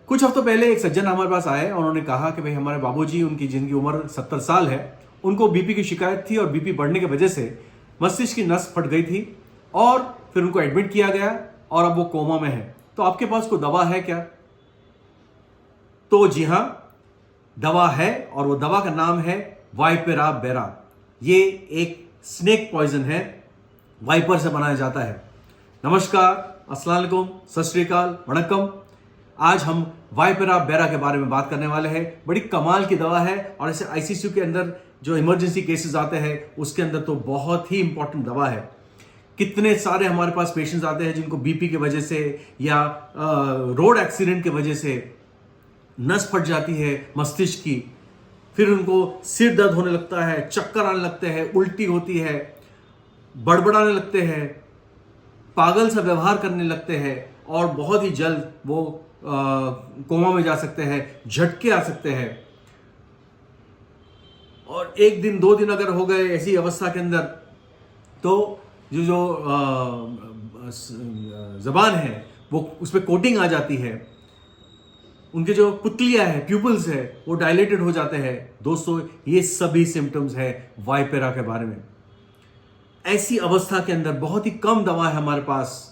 कुछ हफ्तों पहले एक सज्जन हमारे पास आए और उन्होंने कहा कि भाई हमारे बाबूजी, उनकी जिनकी उम्र 70 साल है, उनको बीपी की शिकायत थी और बीपी बढ़ने की वजह से मस्तिष्क की नस फट गई थी और फिर उनको एडमिट किया गया और अब वो कोमा में है। तो आपके पास कोई दवा है क्या? तो जी हां, दवा है और वो दवा का नाम है वाइपेरा बेरा। ये एक स्नेक पॉइजन है, वाइपर से बनाया जाता है। नमस्कार, अस्सलाम वालेकुम, सत श्री अकाल, वणक्कम। आज हम वाइपेरा बेरा के बारे में बात करने वाले हैं। बड़ी कमाल की दवा है और इसे आईसीयू के अंदर जो इमरजेंसी केसेस आते हैं उसके अंदर तो बहुत ही इंपॉर्टेंट दवा है। कितने सारे हमारे पास पेशेंट्स आते हैं जिनको बीपी की वजह से या रोड एक्सीडेंट की वजह से नस फट जाती है मस्तिष्क की, फिर उनको सिर दर्द होने लगता है, चक्कर आने लगते हैं, उल्टी होती है, बड़बड़ाने लगते हैं, पागल सा व्यवहार करने लगते हैं और बहुत ही जल्द वो कोमा में जा सकते हैं, झटके आ सकते हैं। और एक दिन 2 दिन अगर हो गए ऐसी अवस्था के अंदर तो जो जबान है वो उस पर कोटिंग आ जाती है, उनके जो पुतलियां है, प्यूपल्स है, वो डायलेटेड हो जाते हैं। दोस्तों, ये सभी सिम्टम्स है वाइपेरा के बारे में। ऐसी अवस्था के अंदर बहुत ही कम दवा है हमारे पास।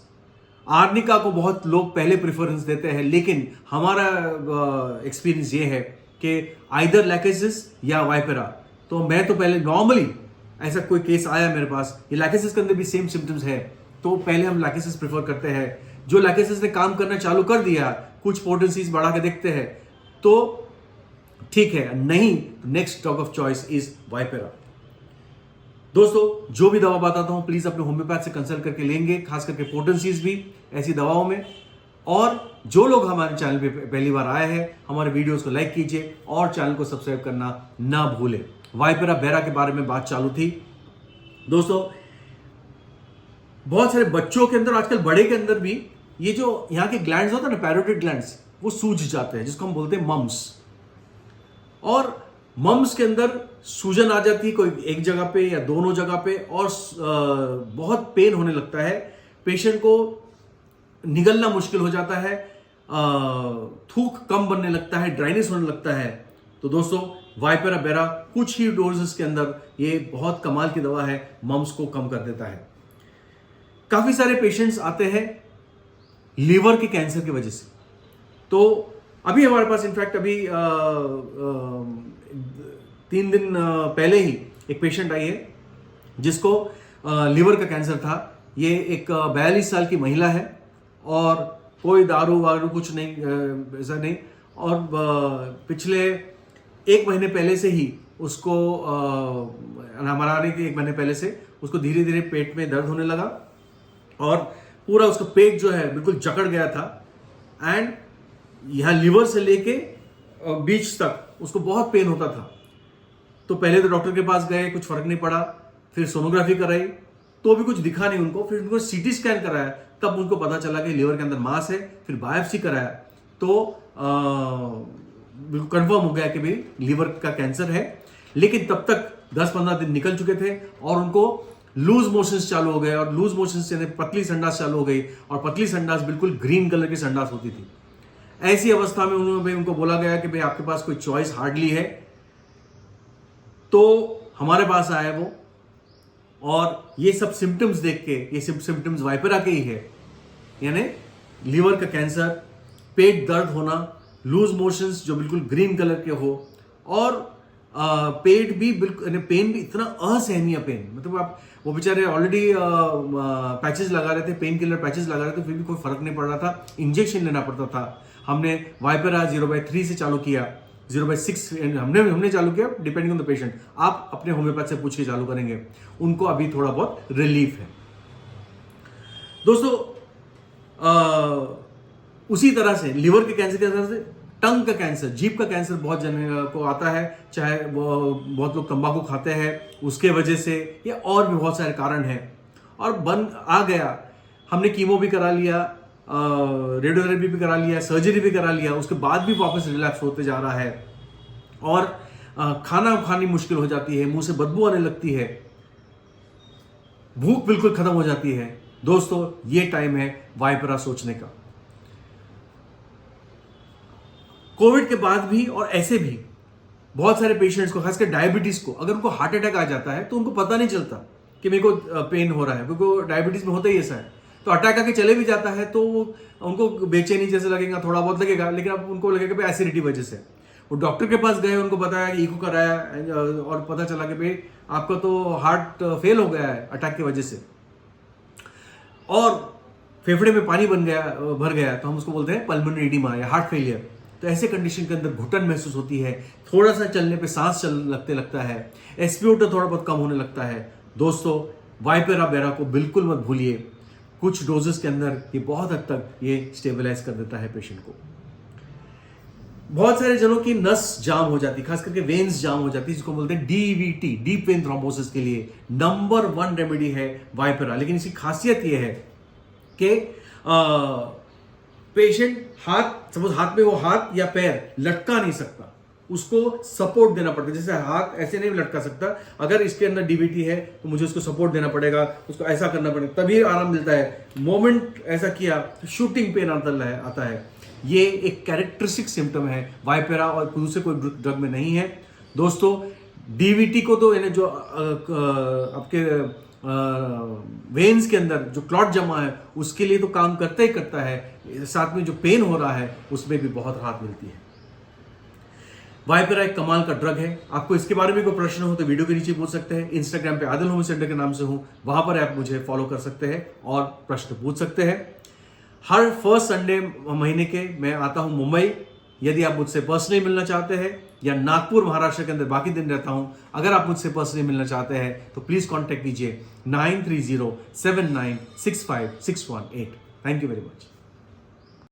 आर्निका को बहुत लोग पहले प्रेफरेंस देते हैं, लेकिन हमारा एक्सपीरियंस ये है कि आइदर लैकेसिस या वाइपेरा। तो मैं तो पहले नॉर्मली ऐसा कोई केस आया मेरे पास, ये लैकेसिस के अंदर भी सेम सिम्टम्स है, तो पहले हम लैकेसिस प्रेफर करते हैं। जो लैकेसिस ने काम करना चालू कर दिया, कुछ पोटेंसीज बढ़ा के देखते हैं तो ठीक है, नहीं next drug of choice is Vipera. दोस्तों, जो भी दवा बताता हूं प्लीज अपने होम्योपैथ से कंसल्ट करके लेंगे, खास करके पोटेंसीज भी ऐसी दवाओं में। और जो लोग हमारे चैनल पे पहली बार आए हैं, हमारे वीडियोस को लाइक कीजिए और चैनल को सब्सक्राइब करना ना भूलें। वाइपेरा बेरा के बारे में बात चालू थी। दोस्तों, बहुत सारे बच्चों के अंदर, आजकल बड़े के अंदर भी, ये जो यहाँ के ग्लैंड्स होते हैं ना, पैरोटिड ग्लैंड्स, वो सूज जाते हैं, जिसको हम बोलते हैं मम्स। और मम्स के अंदर सूजन आ जाती है कोई एक जगह पे या दोनों जगह पे, और बहुत पेन होने लगता है, पेशेंट को निगलना मुश्किल हो जाता है, थूक कम बनने लगता है, ड्राइनेस होने लगता है। तो दोस्तों, वाइपेरा बेरा कुछ ही डोजेस के अंदर ये बहुत कमाल की दवा है, मम्स को कम कर देता है। काफी सारे पेशेंट्स आते हैं लीवर के कैंसर की वजह से। तो अभी हमारे पास इनफैक्ट अभी 3 दिन पहले ही एक पेशेंट आई है जिसको लीवर का कैंसर था। ये एक 42 साल की महिला है और कोई दारू वारू कुछ नहीं, ऐसा नहीं। और पिछले 1 महीने पहले से ही उसको हमारा आने के 1 महीने पहले से उसको धीरे धीरे पेट में दर्द होने लगा और पूरा उसका पेट जो है बिल्कुल जकड़ गया था। एंड यहाँ लीवर से लेके बीच तक उसको बहुत पेन होता था। तो पहले तो डॉक्टर के पास गए, कुछ फर्क नहीं पड़ा। फिर सोनोग्राफी कराई तो भी कुछ दिखा नहीं उनको। फिर उनको सीटी स्कैन कराया, तब उनको पता चला कि लीवर के अंदर मास है। फिर बायोप्सी कराया तो बिल्कुल कंफर्म हो गया कि भाई लीवर का कैंसर है। लेकिन तब तक 10-15 दिन निकल चुके थे और उनको लूज मोशंस चालू हो गए, और लूज मोशंस यानी पतली संडास चालू हो गई, और पतली संडास बिल्कुल ग्रीन कलर की संडास होती थी। ऐसी अवस्था में उनको बोला गया कि भाई आपके पास कोई चॉइस हार्डली है। तो हमारे पास आया वो, और ये सब सिम्टम्स देख के, ये सब सिम्टम्स वाइपेरा के ही है, यानी लीवर का कैंसर, पेट दर्द होना, लूज मोशंस जो बिल्कुल ग्रीन कलर के हो, और पेट भी बिल्कुल, पेन भी इतना असहनीय पेन, मतलब आप, वो बेचारे ऑलरेडी पैचेस लगा रहे थे, पेन किलर पैचेस लगा रहे थे, फिर भी कोई फर्क नहीं पड़ रहा था, इंजेक्शन लेना पड़ता था। हमने वाइपेरा 0/3 से चालू किया, 0/6 हमने चालू किया, डिपेंडिंग ऑन द पेशेंट। आप अपने होम्योपैथ से पूछ के चालू करेंगे, उनको अभी थोड़ा बहुत रिलीफ है। दोस्तों, उसी तरह से लीवर के कैंसर के तरह से टंग का कैंसर, जीभ का कैंसर बहुत जन को आता है, चाहे वो बहुत लोग तंबाकू खाते हैं उसके वजह से, या और भी बहुत सारे कारण हैं। और बन आ गया, हमने कीमो भी करा लिया, रेडियोथेरेपी भी करा लिया, सर्जरी भी करा लिया, उसके बाद भी वापस रिलैप्स होते जा रहा है, और खाना खानी मुश्किल हो जाती है, मुंह से बदबू आने लगती है, भूख बिल्कुल खत्म हो जाती है। दोस्तों, ये टाइम है वाइपेरा सोचने का। कोविड के बाद भी और ऐसे भी बहुत सारे पेशेंट्स को, खासकर डायबिटीज को, अगर उनको हार्ट अटैक आ जाता है तो उनको पता नहीं चलता कि मेरे को पेन हो रहा है, क्योंकि डायबिटीज में होता ही ऐसा है। तो अटैक आके चले भी जाता है तो उनको बेचैनी जैसे लगेगा, थोड़ा बहुत लगेगा, लेकिन अब उनको लगेगा भाई एसिडिटी वजह से। वो डॉक्टर के पास गए, उनको बताया कि ईको कराया और पता चला कि भाई आपका तो हार्ट फेल हो गया है अटैक की वजह से, और फेफड़े में पानी भर गया, तो हम उसको बोलते हैं पल्मोनरी एडिमा या हार्ट फेलियर। तो ऐसे कंडीशन के अंदर घुटन महसूस होती है, थोड़ा सा चलने पे सांस लगता है, एसपीओ2 थोड़ा बहुत कम होने लगता है। दोस्तों, वाइपेरा बेरा को बिल्कुल मत भूलिए। कुछ डोजेस के अंदर ये बहुत हद तक ये स्टेबलाइज कर देता है पेशेंट को। बहुत सारे जनों की नस जाम हो जाती है, खास करके वेन्स जाम हो जाती है, जिसको बोलते हैं डीवीटी, डीप वेन थ्रोम्बोसिस के लिए नंबर 1 रेमेडी है वाइपेरा। लेकिन इसकी खासियत ये है कि पेशेंट सपोज हाथ में वो हाथ या पैर लटका नहीं सकता, उसको सपोर्ट देना पड़ता है। जैसे हाथ ऐसे नहीं लटका सकता, अगर इसके अंदर डीवीटी है तो मुझे उसको सपोर्ट देना पड़ेगा, उसको ऐसा करना पड़ेगा, तभी आराम मिलता है। मोमेंट ऐसा किया तो शूटिंग पेन आता है। ये एक कैरेक्टरिस्टिक सिम्टम है वाइपेरा, और दूसरे कोई ड्रग में नहीं है। दोस्तों, डीवीटी को तो जो आपके वेन्स के अंदर जो क्लॉट जमा है उसके लिए तो काम करता ही करता है, साथ में जो पेन हो रहा है उसमें भी बहुत राहत मिलती है। वाइपेरा एक कमाल का ड्रग है। आपको इसके बारे में कोई प्रश्न हो तो वीडियो के नीचे पूछ सकते हैं। इंस्टाग्राम पे आदिल होम सेंटर के नाम से हूं, वहां पर आप मुझे फॉलो कर सकते हैं और प्रश्न पूछ सकते हैं। हर फर्स्ट संडे महीने के मैं आता हूं मुंबई। यदि आप मुझसे पर्सनली मिलना चाहते हैं, या नागपुर महाराष्ट्र के अंदर बाकी दिन रहता हूं, अगर आप मुझसे पर्सनली मिलना चाहते हैं तो प्लीज कॉन्टेक्ट कीजिए 9307965618। Thank you very much.